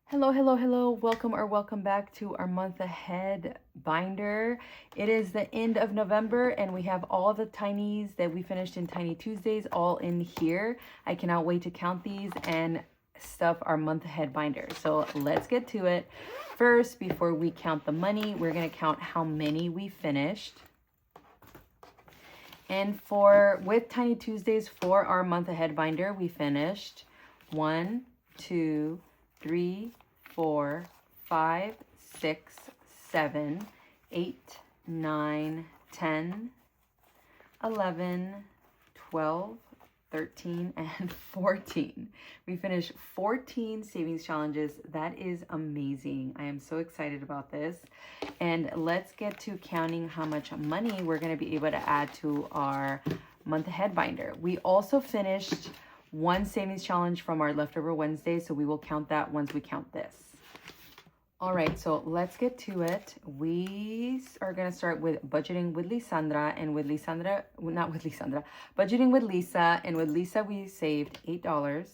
Hello, hello, hello. Welcome or welcome back to our month ahead binder. It is the end of November and we have all the tinies that we finished in Tiny Tuesdays all in here. I cannot wait to count these and stuff our month ahead binder. So let's get to it. First, before we count the money, we're going to count how many we finished. And with Tiny Tuesdays for our month ahead binder, we finished 1, 2, 3, 4, 5, 6, 7, 8, 9, 10, 11, 12, 13, and 14. We finished 14 savings challenges. That is amazing. I am so excited about this. And let's get to counting how much money we're going to be able to add to our month ahead binder. We also finished one savings challenge from our leftover Wednesday, so we will count that once we count this. All right, so let's get to it. We are going to start with budgeting with Lisandra, and with Lisandra, not with Lisandra, budgeting with Lisa, and with Lisa we saved $8.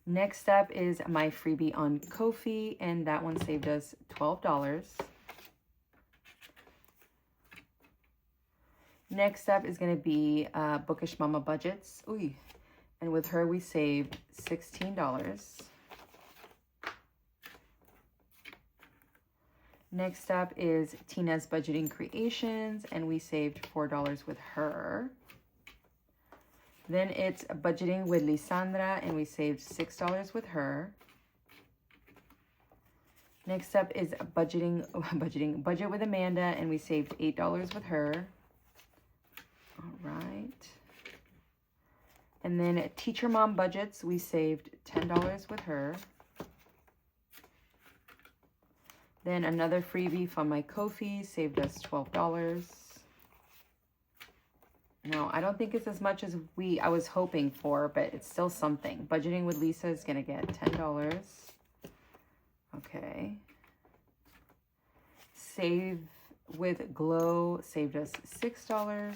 Next up is my freebie on Ko-fi, and that one saved us $12. Next up is going to be Bookish Mama Budgets. Ooh. And with her, we saved $16. Next up is Tina's Budgeting Creations, and we saved $4 with her. Then it's Budgeting with Lisandra, and we saved $6 with her. Next up is Budget with Amanda, and we saved $8 with her. All right. And then Teacher Mom Budgets, we saved $10 with her. Then another freebie from my Ko-fi saved us $12. No, I don't think it's as much as I was hoping for, but it's still something. Budgeting with Lisa is going to get $10. Okay. Save with Glow saved us $6.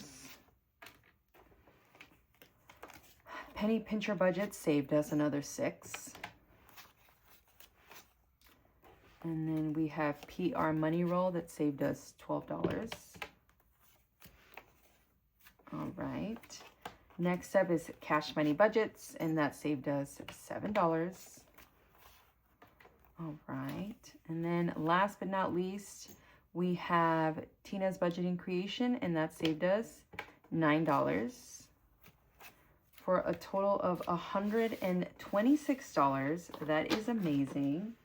Penny Pincher Budget saved us another $6. And then we have PR Money Roll that saved us $12. All right. Next up is Cash Money Budgets, and that saved us $7. All right. And then last but not least, we have Tina's Budgeting Creation, and that saved us $9. For a total of $126. That is amazing.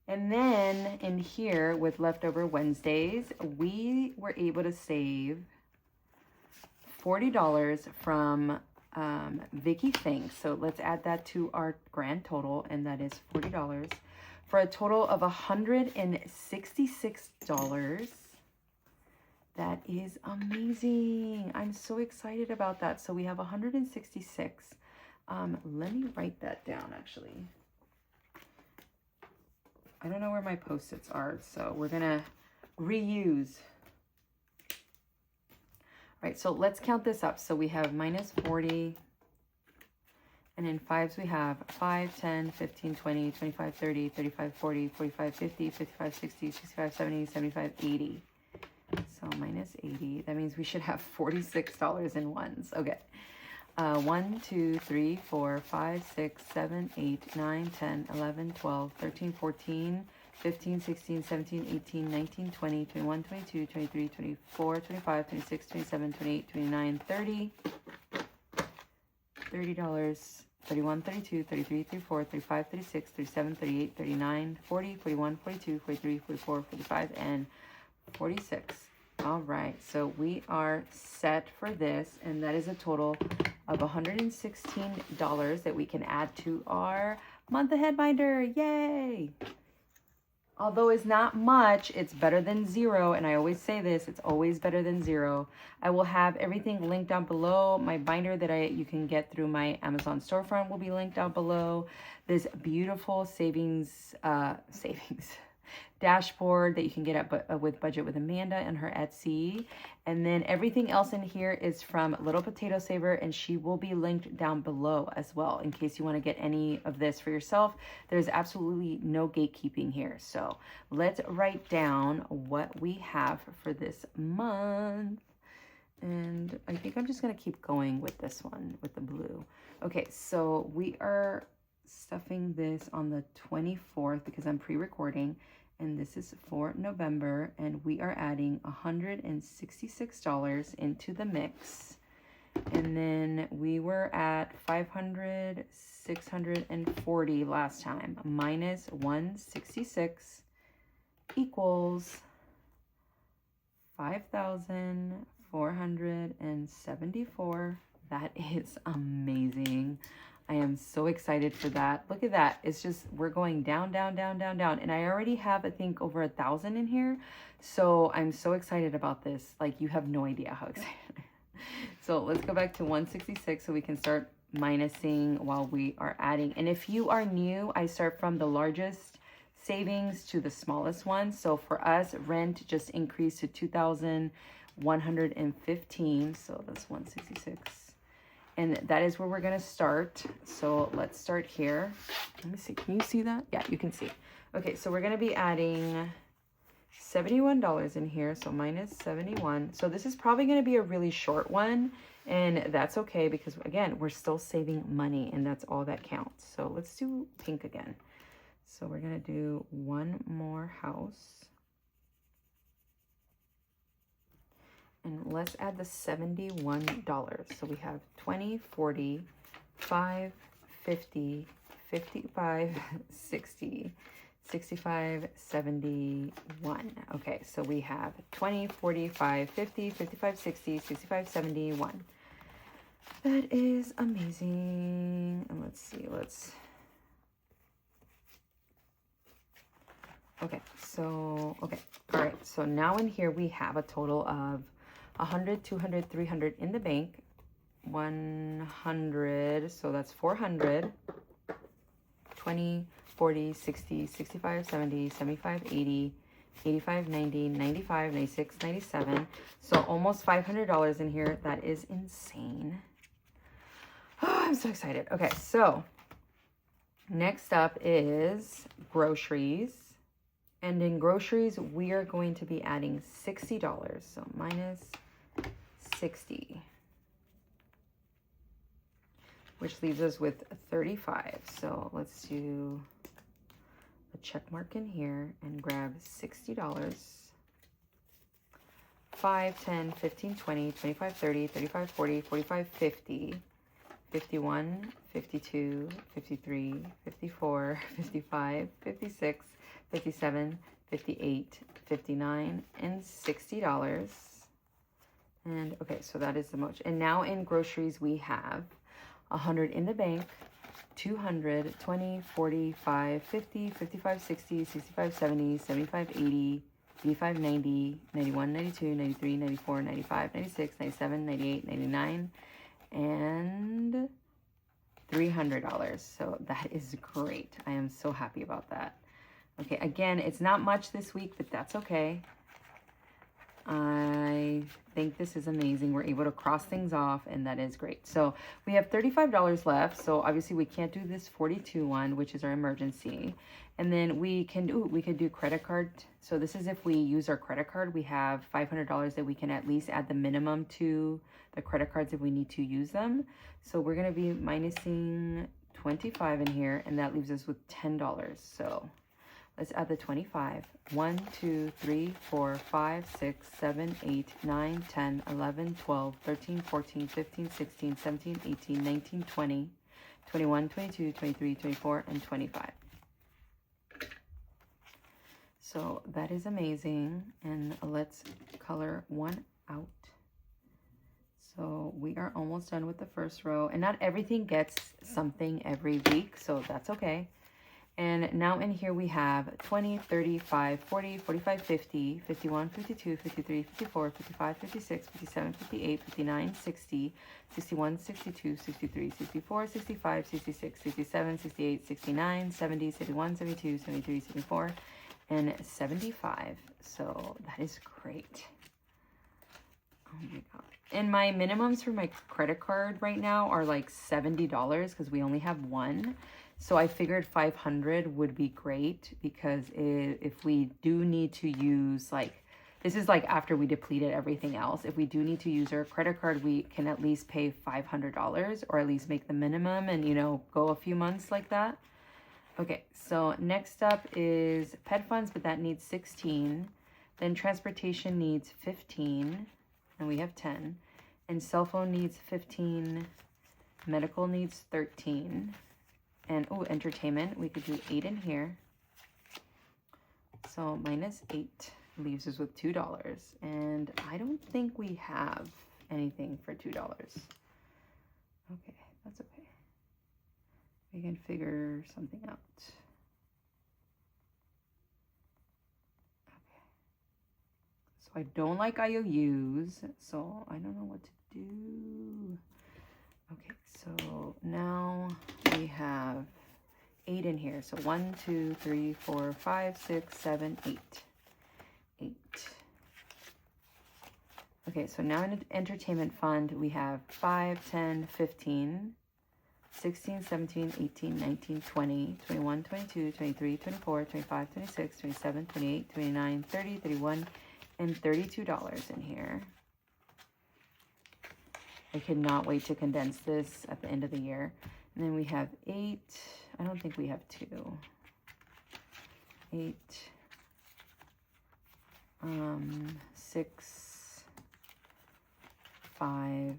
And then in here with Leftover Wednesdays, we were able to save $40 from Vicky Thinks. So let's add that to our grand total, and that is $40 for a total of $166. That is amazing. I'm so excited about that. So we have 166. Let me write that down, actually. I don't know where my Post-its are, so we're going to reuse. All right, so let's count this up. So we have minus 40. And in fives, we have 5, 10, 15, 20, 25, 30, 35, 40, 45, 50, 55, 60, 65, 70, 75, 80. So minus 80, that means we should have $46 in ones. Okay. 1, 2, 3, 4, 5, 6, 7, 8, 9, 10, 11, 12, 13, 14, 15, 16, 17, 18, 19, 20, 21, 22, 23, 24, 25, 26, 27, 28, 29, 30. $30, 31, 32, 33, 34, 35, 36, 37, 38, 39, 40, 41, 42, 43, 44, 45, and 46. All right, so we are set for this, and that is a total of $116 that we can add to our month ahead binder. Yay! Although it's not much, it's better than zero, and I always say this, it's always better than zero. I will have everything linked down below. My binder that you can get through my Amazon storefront will be linked down below. This beautiful dashboard that you can get at with Budget with Amanda and her Etsy. And then everything else in here is from Little Potato Saver, and she will be linked down below as well in case you want to get any of this for yourself. There's absolutely no gatekeeping here. So let's write down what we have for this month. And I think I'm just going to keep going with this one with the blue. Okay, so we are stuffing this on the 24th because I'm pre-recording, and this is for November, and we are adding $166 into the mix. And then we were at 640 last time, minus 166 equals 5,474. That is amazing. I am so excited for that. Look at that. It's just, we're going down, down, down, down, down. And I already have, I think, over 1,000 in here. So I'm so excited about this. Like, you have no idea how excited I am. So let's go back to 166 so we can start minusing while we are adding. And if you are new, I start from the largest savings to the smallest one. So for us, rent just increased to 2,115. So that's 166. And that is where we're going to start. So let's start here. Let me see. Can you see that? Yeah, you can see. Okay, so we're going to be adding $71 in here. So minus 71. So this is probably going to be a really short one. And that's okay because, again, we're still saving money. And that's all that counts. So let's do pink again. So we're going to do one more house. And let's add the $71. So we have 20, 40, 5, 50, 55, 60, 65, 71. Okay, so we have 20, 45, 50, 55, 60, 65, 71. That is amazing. And let's see, okay, so, okay, all right. So now in here we have a total of 100, 200, 300 in the bank, 100, so that's 400, 20, 40, 60, 65, 70, 75, 80, 85, 90, 95, 96, 97. So almost $500 in here. That is insane. Oh, I'm so excited. Okay, so next up is groceries. And in groceries, we are going to be adding $60. So minus 60, which leaves us with 35. So let's do a check mark in here and grab $60. 5, 10, 15, 20, 25, 30, 35, 40, 45, 50, 51, 52, 53, 54, 55, 56, 57, 58, 59, and $60. And okay, so that is the most. And now in groceries, we have 100 in the bank, 200, 20, 45, 50, 55, 60, 65, 70, 75, 80, 85, 90, 91, 92, 93, 94, 95, 96, 97, 98, 99, and $300. So that is great. I am so happy about that. Okay, again, it's not much this week, but that's okay. I think this is amazing. We're able to cross things off, and that is great. So we have $35 left. So obviously we can't do this 42 one, which is our emergency. And then we can do credit card. So this is if we use our credit card, we have $500 that we can at least add the minimum to the credit cards if we need to use them. So we're going to be minusing 25 in here, and that leaves us with $10. So let's add the 25. 1, 2, 3, 4, 5, 6, 7, 8, 9, 10, 11, 12, 13, 14, 15, 16, 17, 18, 19, 20, 21, 22, 23, 24, and 25. So that is amazing. And let's color one out. So we are almost done with the first row. And not everything gets something every week, so that's okay. And now in here we have 20, 35, 40, 45, 50, 51, 52, 53, 54, 55, 56, 57, 58, 59, 60, 61, 62, 63, 64, 65, 66, 67, 68, 69, 70, 71, 72, 73, 74, and 75. So that is great. Oh my God. And my minimums for my credit card right now are like $70 because we only have one. So I figured 500 would be great because if we do need to use, like, this is like after we depleted everything else. If we do need to use our credit card, we can at least pay $500 or at least make the minimum and, you know, go a few months like that. Okay, so next up is pet funds, but that needs 16. Then transportation needs 15, and we have 10. And cell phone needs 15. Medical needs 13. And, oh, entertainment, we could do 8 in here. So minus 8 leaves us with $2. And I don't think we have anything for $2. Okay, that's okay. We can figure something out. Okay. So I don't like IOUs, so I don't know what to do. Okay, so now we have 8 in here. So 1, 2, 3, 4, 5, 6, 7, 8. 8. Okay, so now in an entertainment fund, we have 5, 10, 15, 16, 17, 18, 19, 20, 21, 22, 23, 24, 25, 26, 27, 28, 29, 30, 31, and $32 in here. I cannot wait to condense this at the end of the year. And then we have 8. I don't think we have 2. 8. 6. 5.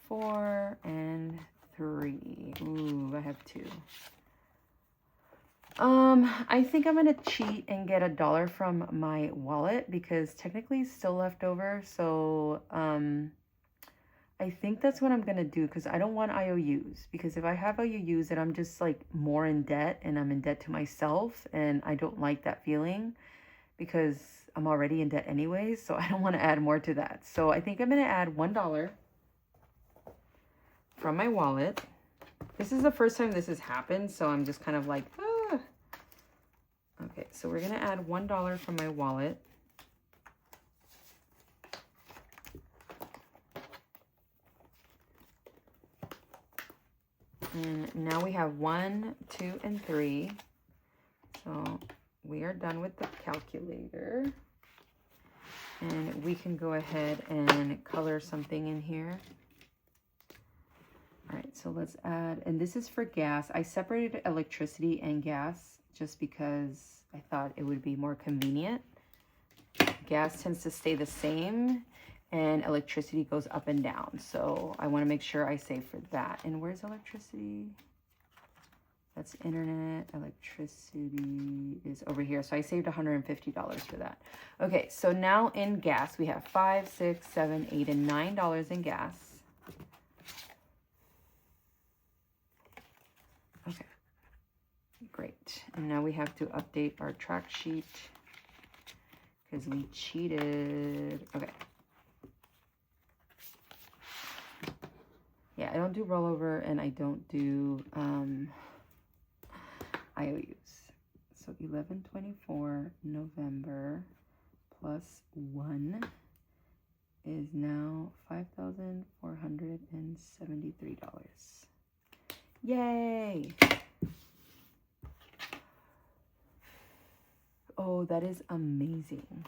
4 and 3. Ooh, I have 2. I think I'm gonna cheat and get $1 from my wallet because technically it's still left over. So I think that's what I'm gonna do because I don't want IOUs, because if I have IOUs then I'm just like more in debt and I'm in debt to myself, and I don't like that feeling because I'm already in debt anyways. So I don't want to add more to that. So I think I'm gonna add $1 from my wallet. This is the first time this has happened, so I'm just kind of like, ah. Okay, so we're gonna add $1 from my wallet. And now we have 1, 2, and 3. So we are done with the calculator. And we can go ahead and color something in here. All right, so let's add, and this is for gas. I separated electricity and gas just because I thought it would be more convenient. Gas tends to stay the same and electricity goes up and down. So I want to make sure I save for that. And where's electricity? That's internet. Electricity is over here. So I saved $150 for that. Okay, so now in gas, we have 5, 6, 7, 8, and $9 in gas. Okay, great. And now we have to update our track sheet because we cheated. Okay. Yeah, I don't do rollover and I don't do IOUs. So 11/24 November plus 1 is now $5,473. Yay! Oh, that is amazing.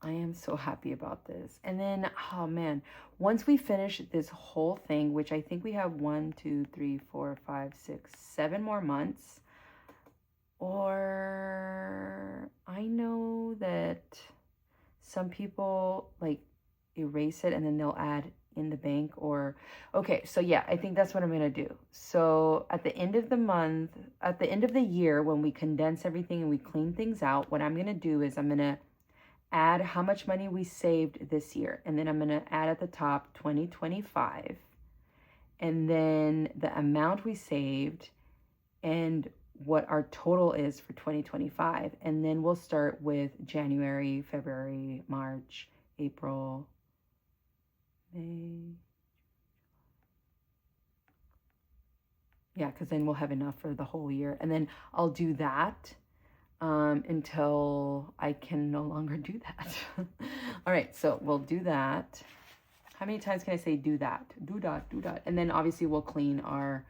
I am so happy about this. And then, oh man, once we finish this whole thing, which I think we have 1, 2, 3, 4, 5, 6, 7 more months, or I know that some people like erase it and then they'll add in the bank, or okay, so yeah, I think that's what I'm gonna do. So at the end of the month, at the end of the year, when we condense everything and we clean things out, what I'm gonna do is I'm gonna add how much money we saved this year, and then I'm gonna add at the top 2025, and then the amount we saved and what our total is for 2025, and then we'll start with January, February, March, April, May. Yeah, because then we'll have enough for the whole year. And then I'll do that until I can no longer do that. All right, so we'll do that. How many times can I say do that? Do that, do that. And then obviously we'll clean our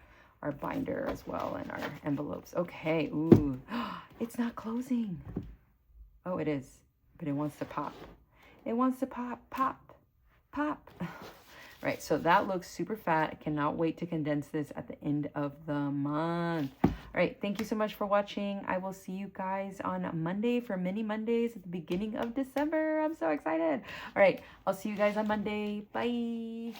binder as well and our envelopes. Okay, ooh, it's not closing. Oh, it is, but it wants to pop. It wants to pop, pop, pop. Right, so that looks super fat. I cannot wait to condense this at the end of the month. All right, thank you so much for watching. I will see you guys on Monday for Mini Mondays at the beginning of December. I'm so excited. All right, I'll see you guys on Monday. Bye.